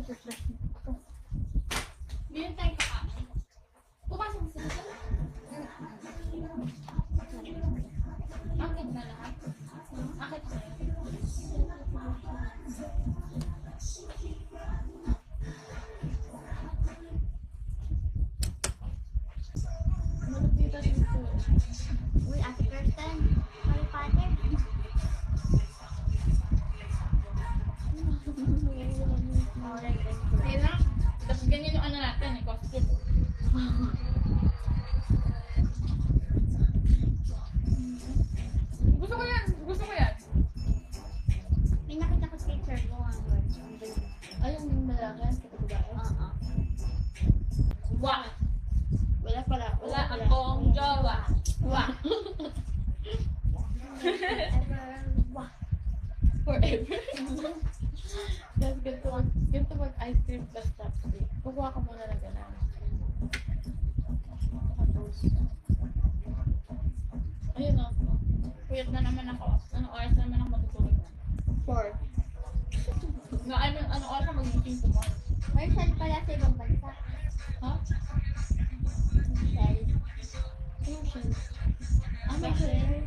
Ngayon tayo kakain. Pumasok sila. Akit na lahat. Akit na lahat. Malupita dito. Uy, Ate Kirsten. Harry Potter. Ayun na. Tapos ganyan yung ano natin, costume. Gusto ko yan! Gusto ko yan! May nakita ko sa picture mo. Ay, yung malaki. Kapag Oo. Wah! wala pala. Wala akong jowa. Wah! Wah. Forever. Tapos ganito mag-ice cream plus chopstick. Kukuha ka muna ng gano'n. Tapos, ayun o. Puyat na naman ako. Anong oras na naman ako matutulog na? 4. I mean, anong oras na mag-meeting tomorrow? May saan pala sa ibang bansa. Ha? Shell. Yung shell. Ah, may Shell. shell.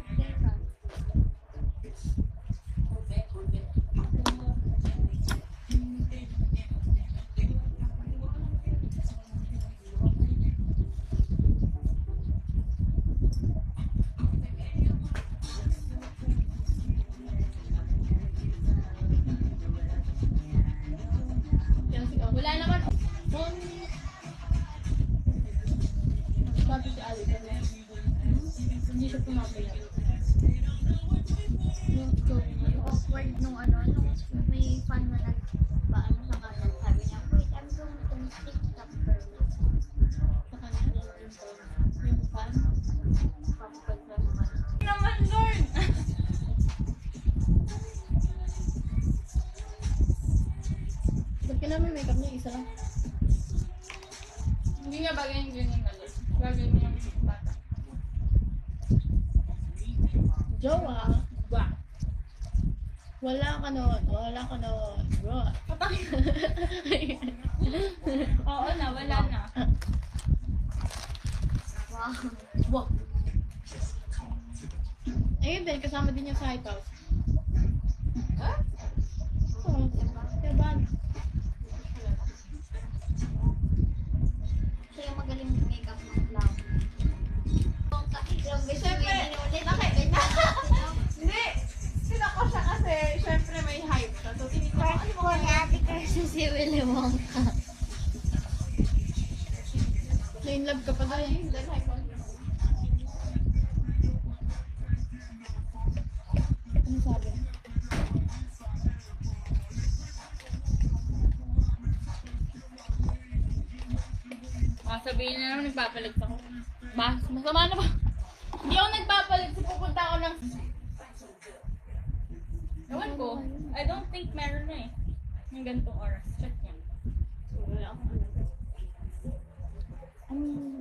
Yan si Wala naman. Sabi si Ali, hindi siya pumapayag. Yung story mo. Awkward nung ano, nung may fan na nagpaano sa kanan. Sabi niya, wait, I'm going to TikTok girl. Sa kanya, yung fan. Kapag sa mga. Naman, Lord! Ba't ka namin makeup niya? Isa lang. Hindi nga bagay yung ganyan na Lord. Bagay mo yung bata. Jowa. Wah! Wala ka noon. Wala ka noon. Bro. Oo na, wala na. Wow. Wow. Ayun din, kasama din niya sa White House. Ha? Oo. Kaya ba? Siya yung magaling mag-makeup ng clown. Yung gusto Siyempre, niya ulit. Hindi! Sinako siya kasi, syempre may hype siya. So, tinignan ko, ano First po ni Ate Kirsten si Willy Wonka. Na-inlove ka pa doon. Dahil hype ko. Ano sabi? Sabihin na naman, nagpapalit ako. Masama na ba? Hindi ako nagpapalit. Pupunta ako ng... Ewan ko. I don't think meron na eh. Yung ganitong oras. Check niya. Wala ako. Ano yung